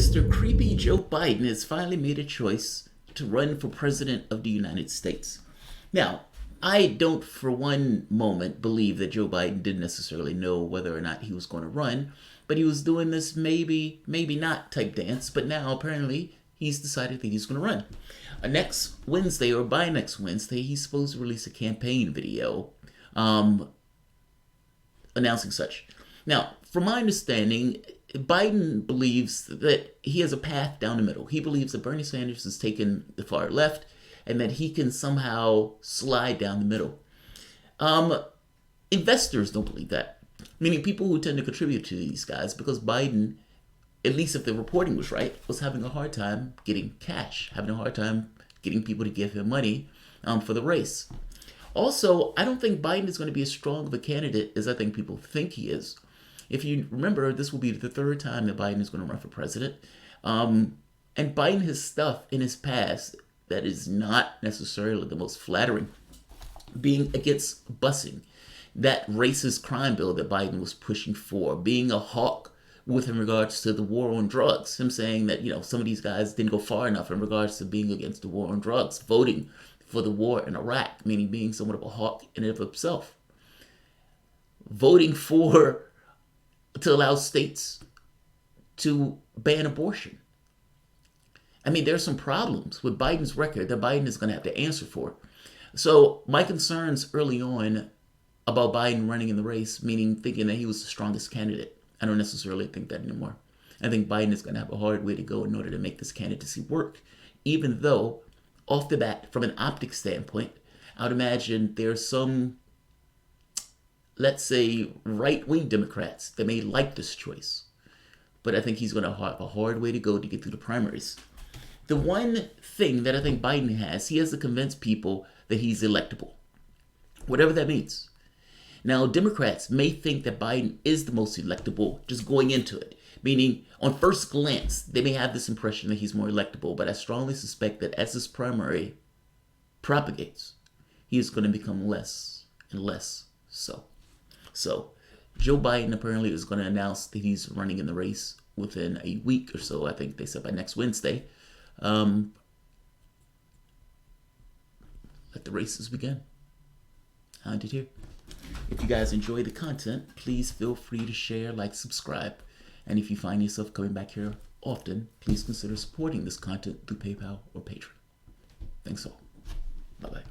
Mr. Creepy Joe Biden has finally made a choice to run for president of the United States. Now, I don't for one moment believe that Joe Biden didn't necessarily know whether or not he was going to run, but he was doing this maybe, maybe not type dance, but now apparently he's decided that he's going to run. Next Wednesday, or by next Wednesday, he's supposed to release a campaign video announcing such. Now, from my understanding, Biden believes that he has a path down the middle. He believes that Bernie Sanders has taken the far left and that he can somehow slide down the middle. Investors don't believe that, meaning people who tend to contribute to these guys, because Biden, at least if the reporting was right, was having a hard time getting cash, having a hard time getting people to give him money for the race. Also, I don't think Biden is going to be as strong of a candidate as I think people think he is. If you remember, this will be the third time that Biden is going to run for president. And Biden has stuff in his past that is not necessarily the most flattering. Being against busing, that racist crime bill that Biden was pushing for, being a hawk with in regards to the war on drugs, him saying that, some of these guys didn't go far enough in regards to being against the war on drugs, voting for the war in Iraq, meaning being somewhat of a hawk in and of himself. Voting to allow states to ban abortion. I mean, there's some problems with Biden's record that Biden is going to have to answer for. So my concerns early on about Biden running in the race, meaning thinking that he was the strongest candidate, I don't necessarily think that anymore. I think Biden is going to have a hard way to go in order to make this candidacy work, even though, off the bat, from an optics standpoint, I would imagine there's some, let's say, right-wing Democrats that may like this choice. But I think he's going to have a hard way to go to get through the primaries. The one thing that I think Biden has, he has to convince people that he's electable, whatever that means. Now, Democrats may think that Biden is the most electable just going into it, meaning on first glance, they may have this impression that he's more electable, but I strongly suspect that as this primary propagates, he is going to become less and less so. So, Joe Biden apparently is going to announce that he's running in the race within a week or so. I think they said by next Wednesday. Let the races begin. Hounded here. If you guys enjoy the content, please feel free to share, like, subscribe. And if you find yourself coming back here often, please consider supporting this content through PayPal or Patreon. Thanks all. Bye-bye.